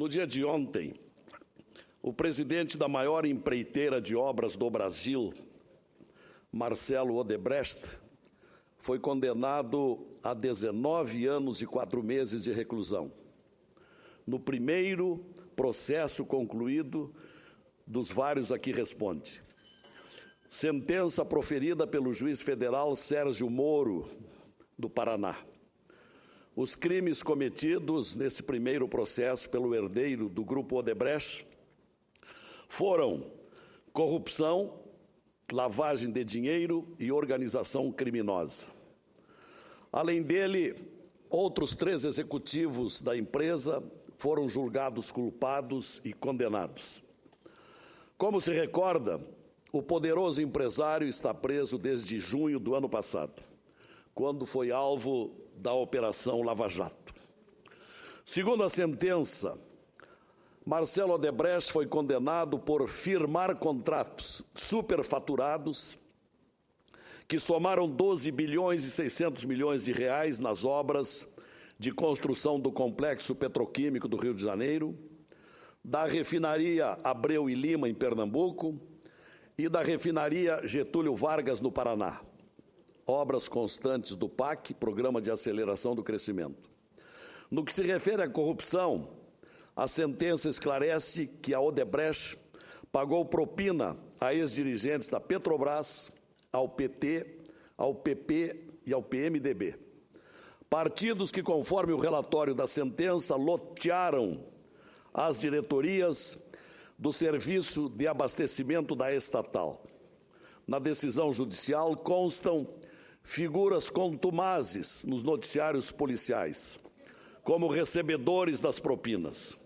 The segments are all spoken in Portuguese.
No dia de ontem, o presidente da maior empreiteira de obras do Brasil, Marcelo Odebrecht, foi condenado a 19 anos e 4 meses de reclusão. No primeiro processo concluído, dos vários a que responde. Sentença proferida pelo juiz federal Sérgio Moro, do Paraná. Os crimes cometidos nesse primeiro processo pelo herdeiro do Grupo Odebrecht foram corrupção, lavagem de dinheiro e organização criminosa. Além dele, outros 3 executivos da empresa foram julgados culpados e condenados. Como se recorda, o poderoso empresário está preso desde junho do ano passado, quando foi alvo da Operação Lava Jato. Segundo a sentença, Marcelo Odebrecht foi condenado por firmar contratos superfaturados que somaram 12 bilhões e 600 milhões de reais nas obras de construção do Complexo Petroquímico do Rio de Janeiro, da refinaria Abreu e Lima, em Pernambuco, e da refinaria Getúlio Vargas, no Paraná. Obras constantes do PAC, Programa de Aceleração do Crescimento. No que se refere à corrupção, a sentença esclarece que a Odebrecht pagou propina a ex-dirigentes da Petrobras, ao PT, ao PP e ao PMDB. Partidos que, conforme o relatório da sentença, lotearam as diretorias do Serviço de Abastecimento da estatal. Na decisão judicial constam figuras contumazes nos noticiários policiais, como recebedores das propinas.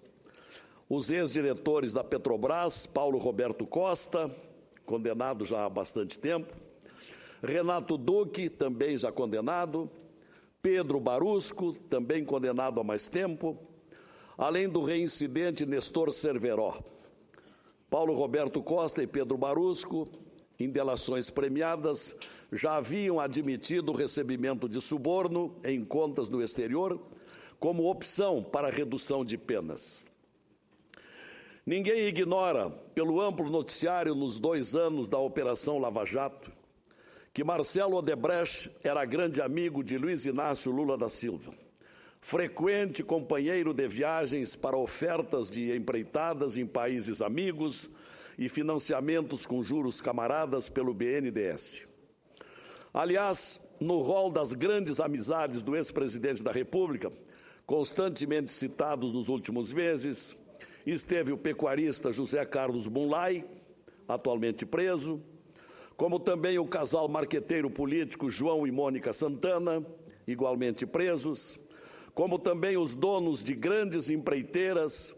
Os ex-diretores da Petrobras, Paulo Roberto Costa, condenado já há bastante tempo, Renato Duque, também já condenado, Pedro Barusco, também condenado há mais tempo, além do reincidente Nestor Cerveró. Paulo Roberto Costa e Pedro Barusco, em delações premiadas, já haviam admitido o recebimento de suborno em contas no exterior como opção para redução de penas. Ninguém ignora, pelo amplo noticiário nos 2 anos da Operação Lava Jato, que Marcelo Odebrecht era grande amigo de Luiz Inácio Lula da Silva, frequente companheiro de viagens para ofertas de empreitadas em países amigos e financiamentos com juros camaradas pelo BNDES. Aliás, no rol das grandes amizades do ex-presidente da República, constantemente citados nos últimos meses, esteve o pecuarista José Carlos Bunlai, atualmente preso, como também o casal marqueteiro político João e Mônica Santana, igualmente presos, como também os donos de grandes empreiteiras,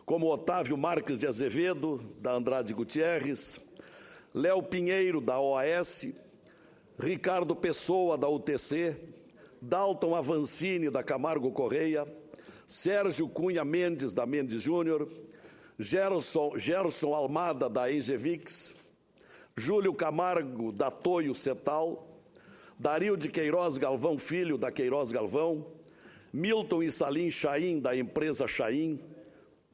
como Otávio Marques de Azevedo, da Andrade Gutierrez, Léo Pinheiro, da OAS, Ricardo Pessoa, da UTC, Dalton Avancini, da Camargo Correia, Sérgio Cunha Mendes, da Mendes Júnior, Gerson Almada, da Engevix, Júlio Camargo, da Toio Cetal, Dario de Queiroz Galvão Filho, da Queiroz Galvão, Milton e Salim Chaim, da empresa Chaim,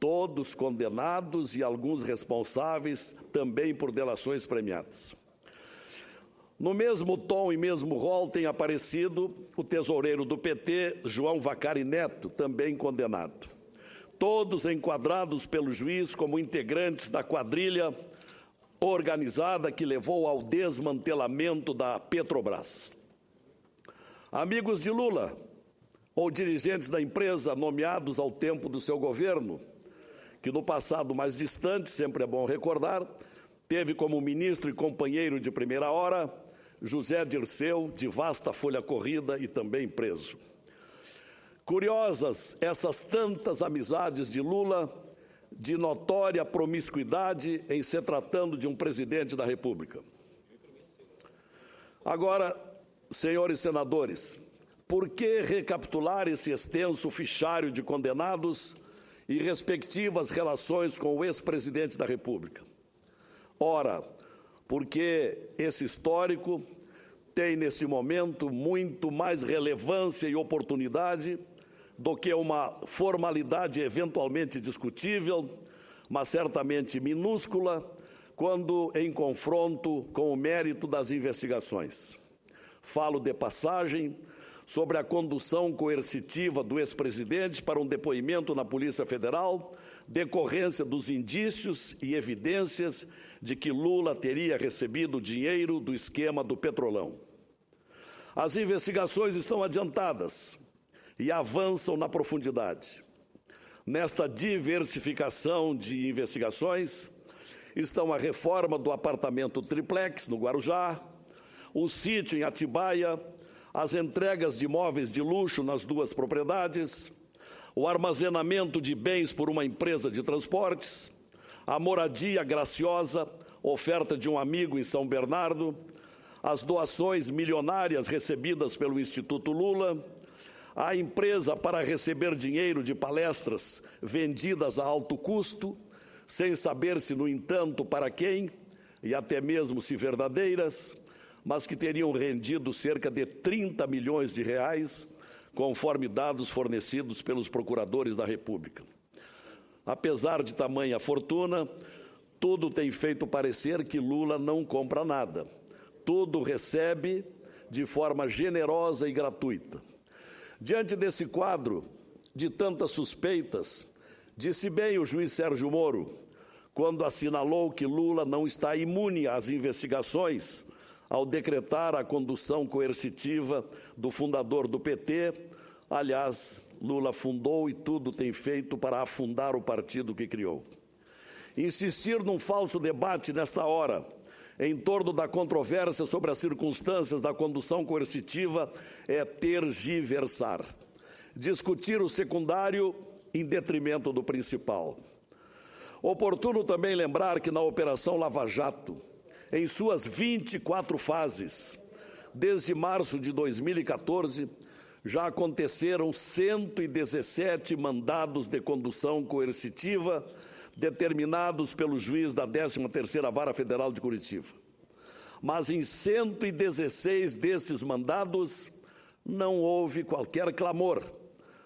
todos condenados e alguns responsáveis também por delações premiadas. No mesmo tom e mesmo rol tem aparecido o tesoureiro do PT, João Vacari Neto, também condenado. Todos enquadrados pelo juiz como integrantes da quadrilha organizada que levou ao desmantelamento da Petrobras. Amigos de Lula, ou dirigentes da empresa nomeados ao tempo do seu governo, que no passado mais distante, sempre é bom recordar, teve como ministro e companheiro de primeira hora José Dirceu, de vasta folha corrida e também preso. Curiosas essas tantas amizades de Lula, de notória promiscuidade em se tratando de um presidente da República. Agora, senhores senadores, por que recapitular esse extenso fichário de condenados e respectivas relações com o ex-presidente da República? Ora, porque esse histórico tem, nesse momento, muito mais relevância e oportunidade do que uma formalidade eventualmente discutível, mas certamente minúscula, quando em confronto com o mérito das investigações. Falo de passagem sobre a condução coercitiva do ex-presidente para um depoimento na Polícia Federal, decorrência dos indícios e evidências de que Lula teria recebido dinheiro do esquema do Petrolão. As investigações estão adiantadas e avançam na profundidade. Nesta diversificação de investigações estão a reforma do apartamento triplex no Guarujá, o sítio em Atibaia, as entregas de imóveis de luxo nas duas propriedades, o armazenamento de bens por uma empresa de transportes, a moradia graciosa, oferta de um amigo em São Bernardo, as doações milionárias recebidas pelo Instituto Lula, a empresa para receber dinheiro de palestras vendidas a alto custo, sem saber-se, no entanto, para quem, e até mesmo se verdadeiras, mas que teriam rendido cerca de 30 milhões de reais, conforme dados fornecidos pelos procuradores da República. Apesar de tamanha fortuna, tudo tem feito parecer que Lula não compra nada. Tudo recebe de forma generosa e gratuita. Diante desse quadro de tantas suspeitas, disse bem o juiz Sérgio Moro, quando assinalou que Lula não está imune às investigações, ao decretar a condução coercitiva do fundador do PT. Aliás, Lula fundou e tudo tem feito para afundar o partido que criou. Insistir num falso debate nesta hora, em torno da controvérsia sobre as circunstâncias da condução coercitiva, é tergiversar. Discutir o secundário em detrimento do principal. Oportuno também lembrar que na Operação Lava Jato, em suas 24 fases, desde março de 2014, já aconteceram 117 mandados de condução coercitiva determinados pelo juiz da 13ª Vara Federal de Curitiba. Mas em 116 desses mandados não houve qualquer clamor,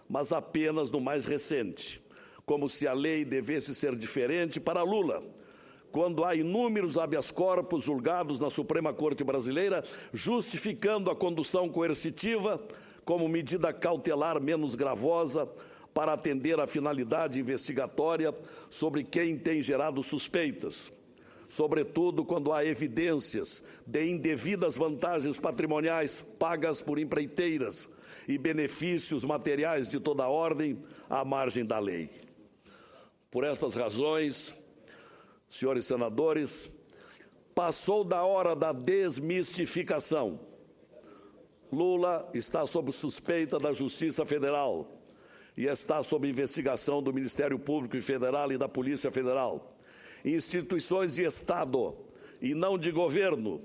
mas apenas no mais recente, como se a lei devesse ser diferente para Lula, quando há inúmeros habeas corpus julgados na Suprema Corte Brasileira, justificando a condução coercitiva como medida cautelar menos gravosa para atender à finalidade investigatória sobre quem tem gerado suspeitas, sobretudo quando há evidências de indevidas vantagens patrimoniais pagas por empreiteiras e benefícios materiais de toda ordem à margem da lei. Por estas razões, senhores senadores, passou da hora da desmistificação. Lula está sob suspeita da Justiça Federal e está sob investigação do Ministério Público Federal e da Polícia Federal. Instituições de Estado e não de governo,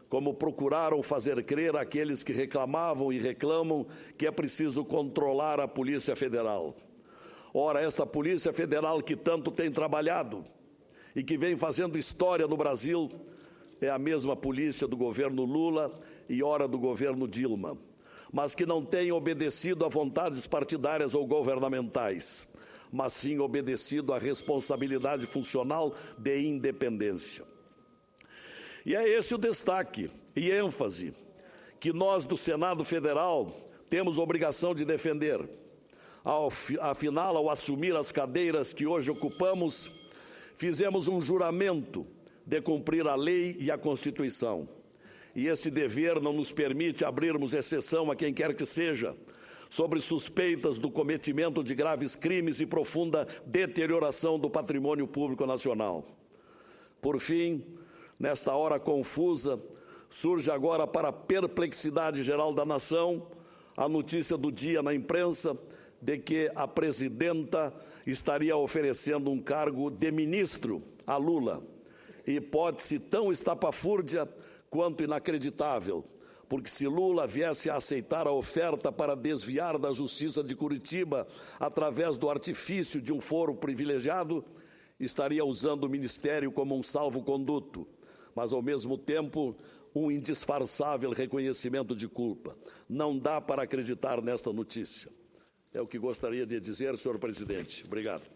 como procuraram fazer crer aqueles que reclamavam e reclamam que é preciso controlar a Polícia Federal. Ora, esta Polícia Federal que tanto tem trabalhado e que vem fazendo história no Brasil, é a mesma polícia do governo Lula e ora do governo Dilma, mas que não tem obedecido a vontades partidárias ou governamentais, mas sim obedecido à responsabilidade funcional de independência. E é esse o destaque e ênfase que nós do Senado Federal temos obrigação de defender. Afinal, ao assumir as cadeiras que hoje ocupamos, fizemos um juramento de cumprir a lei e a Constituição. E esse dever não nos permite abrirmos exceção a quem quer que seja, sobre suspeitas do cometimento de graves crimes e profunda deterioração do patrimônio público nacional. Por fim, nesta hora confusa, surge agora para a perplexidade geral da nação a notícia do dia na imprensa de que a presidenta estaria oferecendo um cargo de ministro a Lula. Hipótese tão estapafúrdia quanto inacreditável, porque se Lula viesse a aceitar a oferta para desviar da Justiça de Curitiba através do artifício de um foro privilegiado, estaria usando o ministério como um salvo-conduto, mas ao mesmo tempo um indisfarçável reconhecimento de culpa. Não dá para acreditar nesta notícia. É o que gostaria de dizer, senhor presidente. Obrigado.